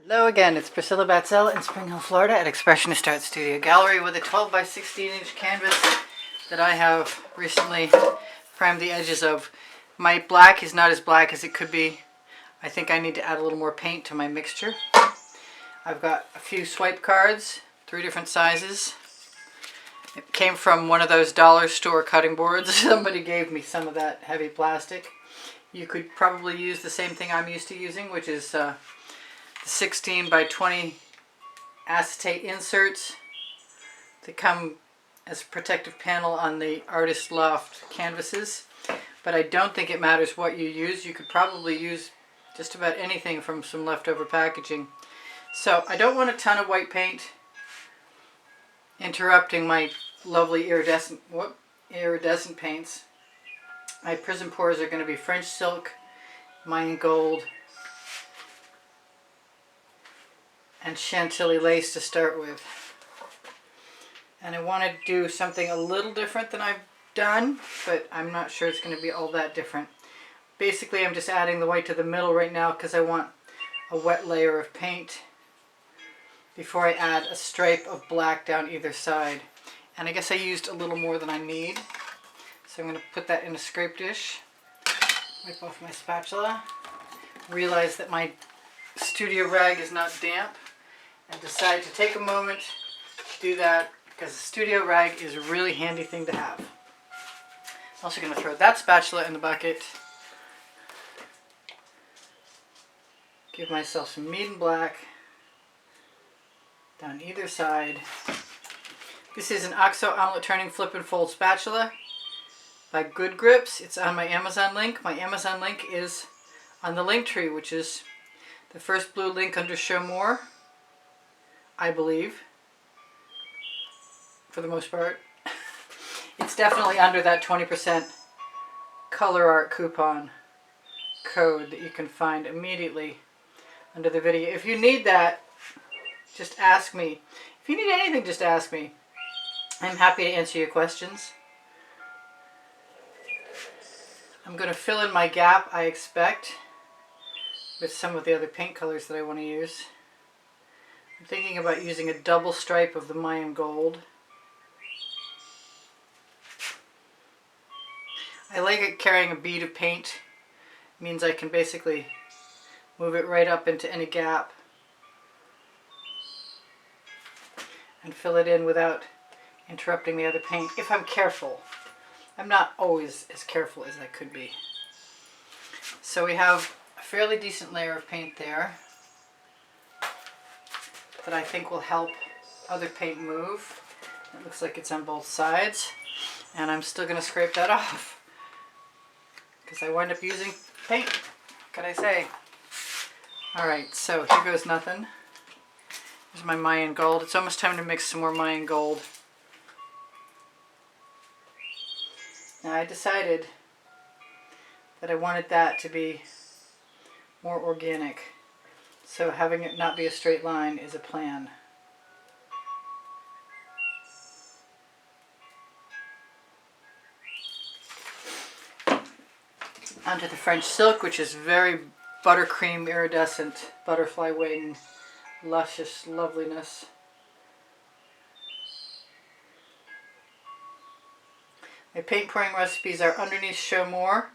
Hello again, it's Priscilla Batzell in Spring Hill, Florida at Expressionist Art Studio Gallery with a 12 by 16 inch canvas that I have recently primed the edges of. My black is not as black as it could be. I think I need to add a little more paint to my mixture. I've got a few swipe cards, 3 different sizes. It came from one of those dollar store cutting boards. Somebody gave me some of that heavy plastic. You could probably use the same thing I'm used to using, which is the 16 by 20 acetate inserts that come as a protective panel on the Artist Loft canvases. But I don't think it matters what you use. You could probably use just about anything from some leftover packaging. So I don't want a ton of white paint interrupting my lovely iridescent paints. My Prizm pours are going to be French silk, Mayan gold, and Chantilly lace to start with. And I want to do something a little different than I've done, but I'm not sure it's going to be all that different. Basically, I'm just adding the white to the middle right now because I want a wet layer of paint before I add a stripe of black down either side. And I guess I used a little more than I need. So I'm going to put that in a scrape dish, wipe off my spatula, realize that my studio rag is not damp, and decide to take a moment to do that because the studio rag is a really handy thing to have. I'm also going to throw that spatula in the bucket. Give myself some medium black down either side. This is an OXO omelet turning flip and fold spatula by Good Grips. It's on my Amazon link. My Amazon link is on the link tree, which is the first blue link under Show More, I believe, for the most part. It's definitely under that 20% Colour Arte coupon code that you can find immediately under the video. If you need that, just ask me. If you need anything, just ask me. I'm happy to answer your questions. I'm going to fill in my gap, I expect, with some of the other paint colors that I want to use. I'm thinking about using a double stripe of the Mayan gold. I like it carrying a bead of paint. It means I can basically move it right up into any gap and fill it in without interrupting the other paint, if I'm careful. I'm not always as careful as I could be. So we have a fairly decent layer of paint there that I think will help other paint move. It looks like it's on both sides, and I'm still going to scrape that off because I wind up using paint. What can I say? Alright, so here goes nothing. Here's my Mayan gold. It's almost time to mix some more Mayan gold. Now I decided that I wanted that to be more organic. So having it not be a straight line is a plan. Onto the French silk, which is very buttercream, iridescent, butterfly wing, luscious loveliness. My paint pouring recipes are underneath Show More.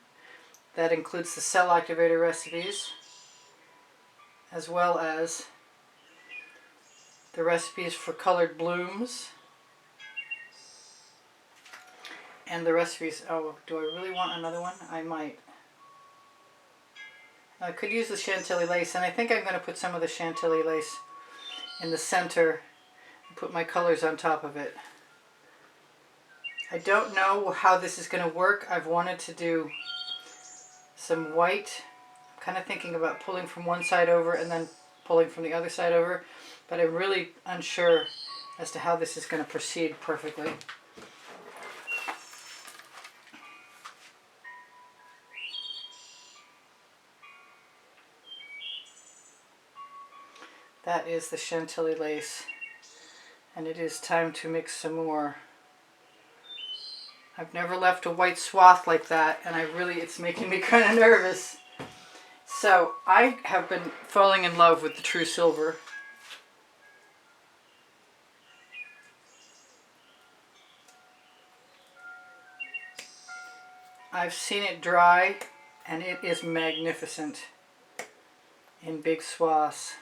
That includes the cell activator recipes, as well as the recipes for colored blooms. And the recipes, oh, do I really want another one? I might. I could use the Chantilly lace, and I think I'm going to put some of the Chantilly lace in the center and put my colors on top of it. I don't know how this is going to work. I've wanted to do some white. I'm kind of thinking about pulling from one side over and then pulling from the other side over, but I'm really unsure as to how this is going to proceed perfectly. That is the Chantilly lace, and it is time to mix some more. I've never left a white swath like that, and it's making me kind of nervous. So I have been falling in love with the true silver. I've seen it dry and it is magnificent in big swaths.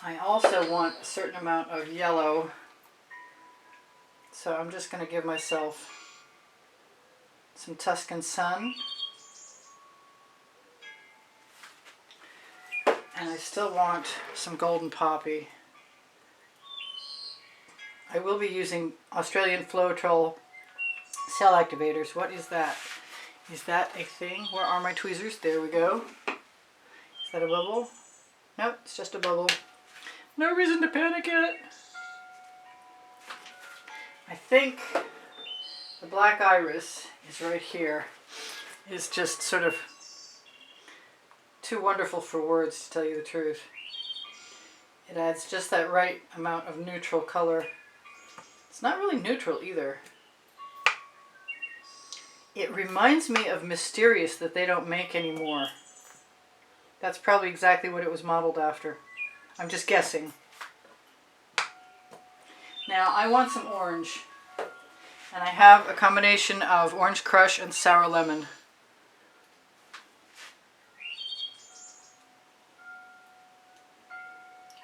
I also want a certain amount of yellow, so I'm just going to give myself some Tuscan Sun. And I still want some golden poppy. I will be using Australian Floetrol cell activators. What is that? Is that a thing? Where are my tweezers? There we go. Is that a bubble? Nope, it's just a bubble. No reason to panic yet. I think the black iris is right here. It's just sort of too wonderful for words, to tell you the truth. It adds just that right amount of neutral color. It's not really neutral either. It reminds me of Mysterious that they don't make anymore. That's probably exactly what it was modeled after. I'm just guessing. Now I want some orange. And I have a combination of orange crush and sour lemon.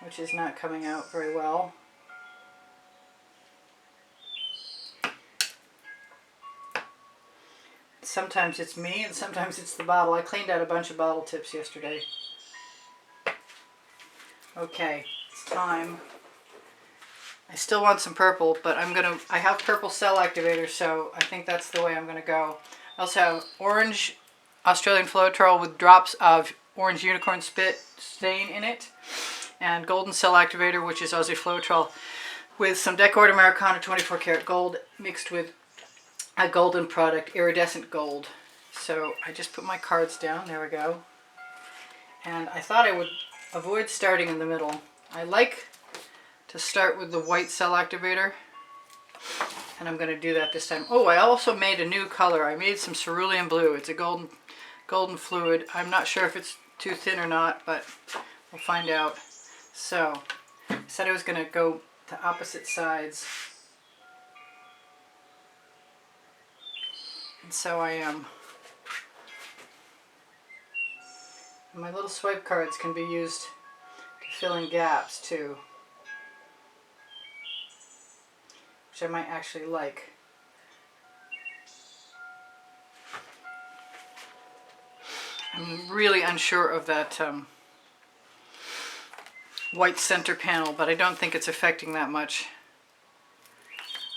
Which is not coming out very well. Sometimes it's me and sometimes it's the bottle. I cleaned out a bunch of bottle tips yesterday. Okay, it's time. I still want some purple, but I have purple cell activator, so I think that's the way I'm gonna go. I also have orange Australian Floetrol with drops of orange unicorn spit stain in it, and golden cell activator, which is Aussie Floetrol, with some Decor Americana 24 karat gold mixed with a golden product, iridescent gold. So I just put my cards down, there we go. And I thought I would avoid starting in the middle. I like to start with the white cell activator, and I'm going to do that this time. Oh, I also made a new color. I made some cerulean blue. It's a golden fluid. I'm not sure if it's too thin or not, but we'll find out. So I said I was going to go to opposite sides. And so I am. And my little swipe cards can be used to fill in gaps too, which I might actually like. I'm really unsure of that white center panel, but I don't think it's affecting that much.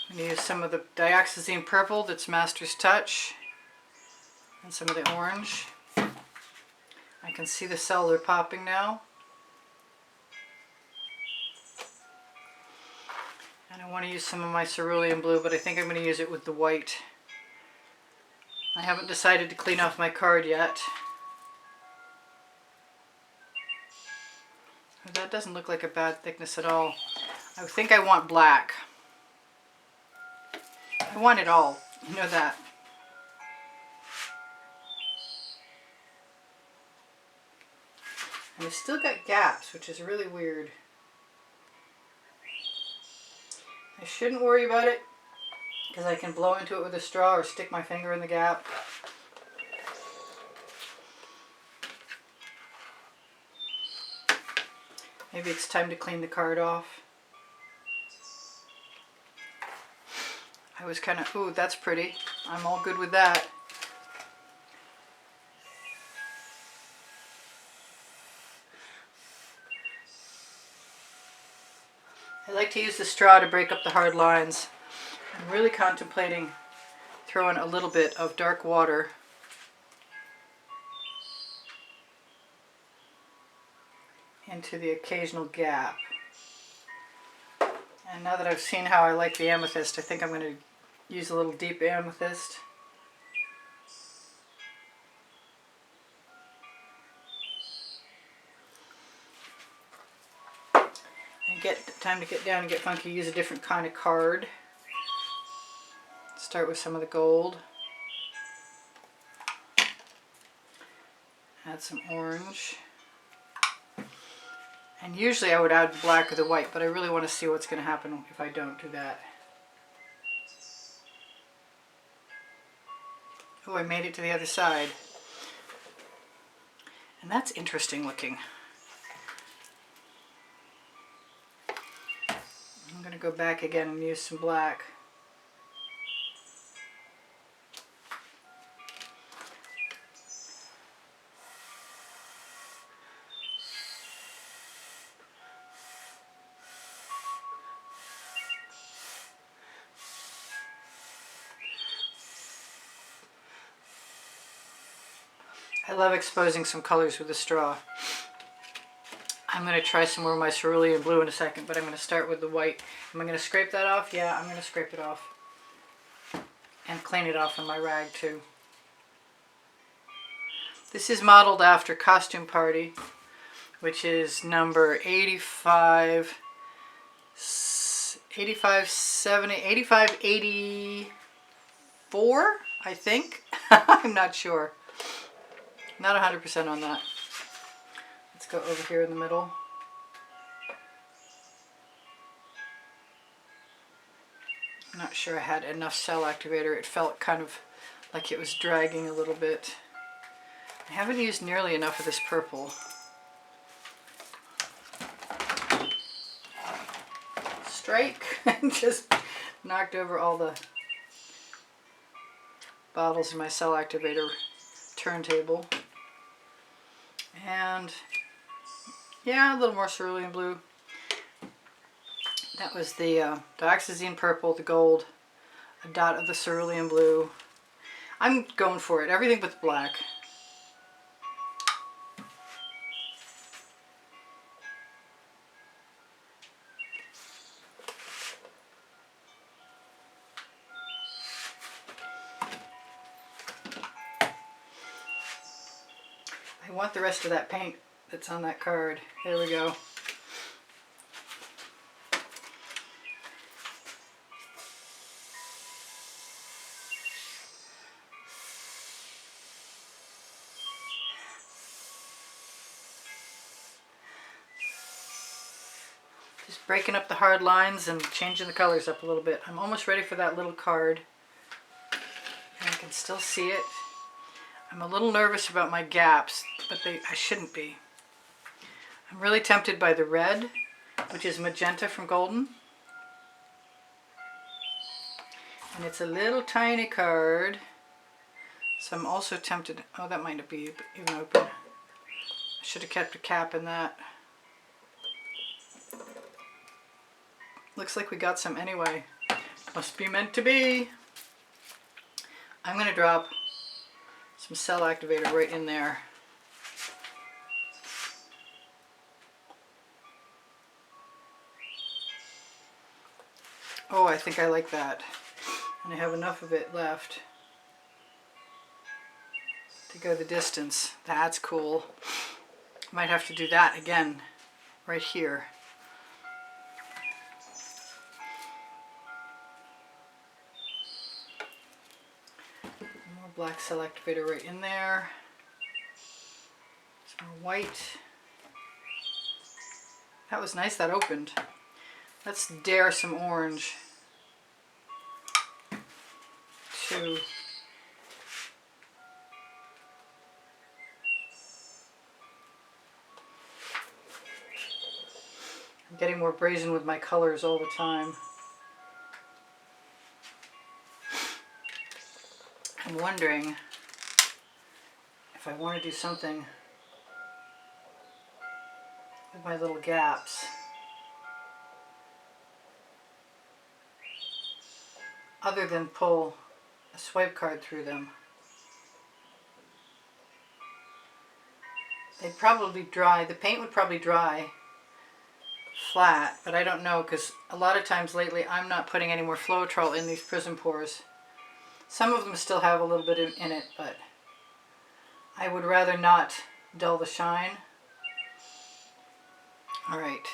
I'm going to use some of the dioxazine purple that's Master's Touch, and some of the orange. I can see the cells are popping now. And I want to use some of my cerulean blue, but I think I'm going to use it with the white. I haven't decided to clean off my card yet. That doesn't look like a bad thickness at all. I think I want black. I want it all, you know that. And it's still got gaps, which is really weird. I shouldn't worry about it, because I can blow into it with a straw or stick my finger in the gap. Maybe it's time to clean the card off. I was kind of, ooh, that's pretty. I'm all good with that. I like to use the straw to break up the hard lines. I'm really contemplating throwing a little bit of dark water into the occasional gap. And now that I've seen how I like the amethyst, I think I'm going to use a little deep amethyst. And time to get down and get funky, use a different kind of card. Start with some of the gold. Add some orange. And usually I would add the black or the white, but I really want to see what's going to happen if I don't do that. Oh, I made it to the other side. And that's interesting looking. I'm going to go back again and use some black. I love exposing some colors with a straw. I'm going to try some more of my cerulean blue in a second, but I'm going to start with the white. Am I going to scrape that off? Yeah, I'm going to scrape it off. And clean it off on my rag too. This is modeled after Costume Party, which is number 85, 84, I think. I'm not sure. Not 100% on that. Let's go over here in the middle. I'm not sure I had enough cell activator. It felt kind of like it was dragging a little bit. I haven't used nearly enough of this purple. Strike! Just knocked over all the bottles in my cell activator turntable. And yeah, a little more cerulean blue. That was the dioxazine purple, the gold, a dot of the cerulean blue. I'm going for it, everything but the black. I want the rest of that paint that's on that card. There we go. Just breaking up the hard lines and changing the colors up a little bit. I'm almost ready for that little card. And I can still see it. I'm a little nervous about my gaps, but I shouldn't be. I'm really tempted by the red, which is magenta from Golden. And it's a little tiny card. So I'm also tempted, oh, that might not be even open. I should have kept a cap in that. Looks like we got some anyway. Must be meant to be. I'm going to drop some cell activator right in there. Oh, I think I like that. And I have enough of it left to go the distance. That's cool. Might have to do that again right here. More black cell activator right in there. Some more white. That was nice, that opened. Let's dare some orange. Two. I'm getting more brazen with my colors all the time. I'm wondering if I want to do something with my little gaps. Other than pull a swipe card through them. They'd probably dry, the paint would probably dry flat, but I don't know because a lot of times lately I'm not putting any more Floetrol in these Prizm pours. Some of them still have a little bit in it, but I would rather not dull the shine. Alright,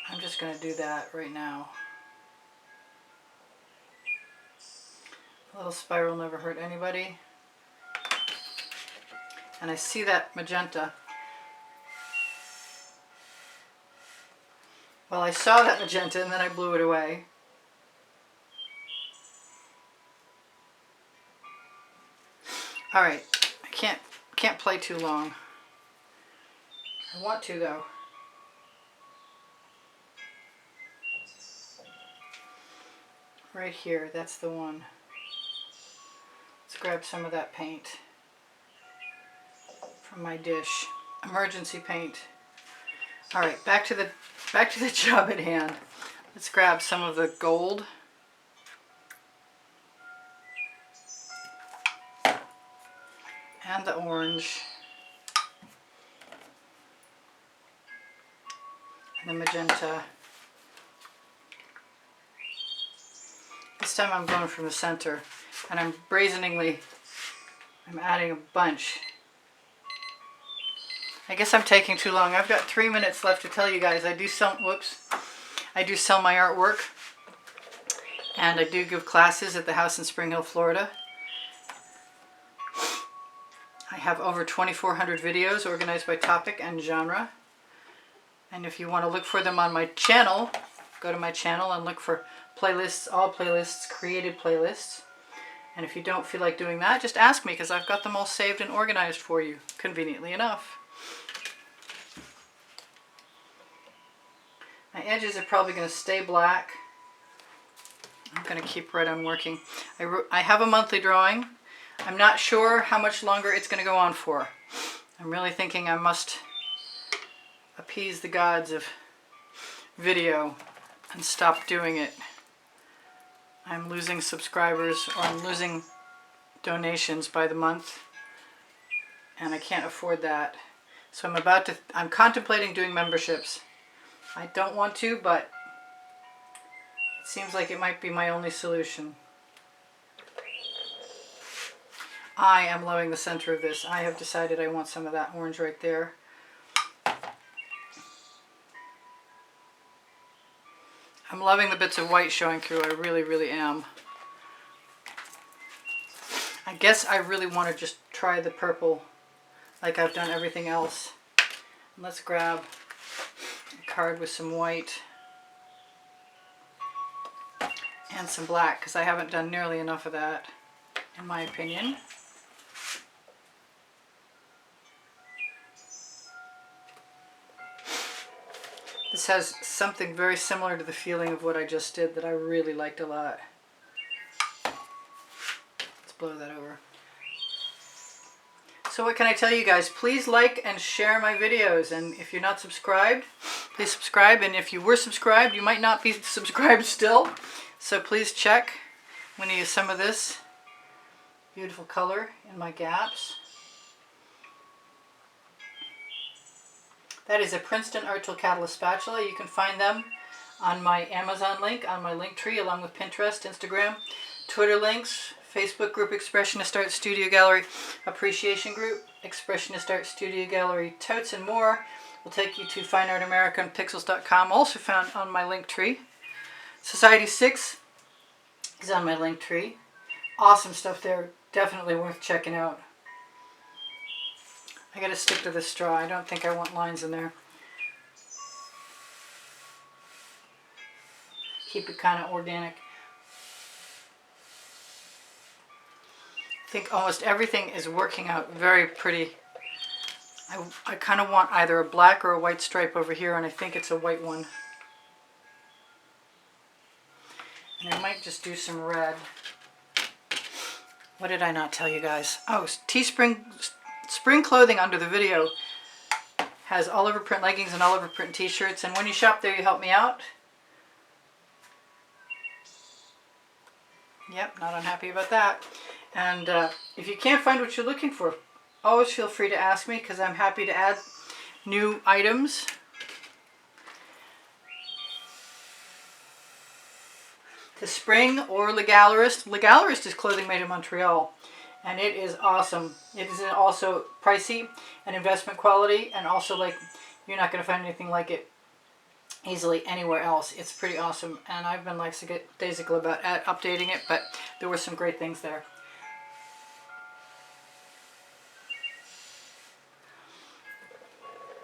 I'm just going to do that right now. A little spiral never hurt anybody. and I see that magenta. Well, I saw that magenta and then I blew it away. All right, I can't play too long. I want to though. Right here, that's the one. Let's grab some of that paint from my dish. Emergency paint. All right, back to the job at hand. Let's grab some of the gold. And the orange. And the magenta. This time I'm going from the center, and I'm adding a bunch. I guess I'm taking too long. I've got 3 minutes left to tell you guys. I do sell my artwork, and I do give classes at the house in Spring Hill, Florida. I have over 2,400 videos organized by topic and genre. And if you want to look for them on my channel, go to my channel and look for playlists, all playlists, created playlists. And if you don't feel like doing that, just ask me, because I've got them all saved and organized for you, conveniently enough. My edges are probably going to stay black. I'm going to keep right on working. I have a monthly drawing. I'm not sure how much longer it's going to go on for. I'm really thinking I must appease the gods of video and stop doing it. I'm losing subscribers, or I'm losing donations by the month, and I can't afford that. So I'm contemplating doing memberships. I don't want to, but it seems like it might be my only solution. I am loving the center of this. I have decided I want some of that orange right there. I'm loving the bits of white showing through. I really, really am. I guess I really want to just try the purple like I've done everything else. Let's grab a card with some white and some black, because I haven't done nearly enough of that, in my opinion. This has something very similar to the feeling of what I just did that I really liked a lot. Let's blow that over. So what can I tell you guys? Please like and share my videos, and if you're not subscribed, please subscribe, and if you were subscribed, you might not be subscribed still, so please check. I'm going to use some of this beautiful color in my gaps. That is a Princeton Art Tool Catalyst spatula. You can find them on my Amazon link, on my link tree, along with Pinterest, Instagram, Twitter links, Facebook group Expressionist Art Studio Gallery, Appreciation Group, Expressionist Art Studio Gallery, Totes, and more. Will take you to Fine Art America and Pixels.com, also found on my link tree. Society 6 is on my link tree. Awesome stuff there. Definitely worth checking out. I gotta stick to this straw. I don't think I want lines in there. Keep it kind of organic. I think almost everything is working out very pretty. I kind of want either a black or a white stripe over here, and I think it's a white one. And I might just do some red. What did I not tell you guys? Oh, Spring Clothing under the video has all over print leggings and all over print t-shirts, and when you shop there, you help me out. Yep, not unhappy about that. And if you can't find what you're looking for, always feel free to ask me, because I'm happy to add new items. To Spring or Le Gallerist. Le Gallerist is clothing made in Montreal, and it is awesome. It is also pricey and investment quality, and also, like, you're not going to find anything like it easily anywhere else. It's pretty awesome, and I've been like daisical about updating it, but there were some great things there.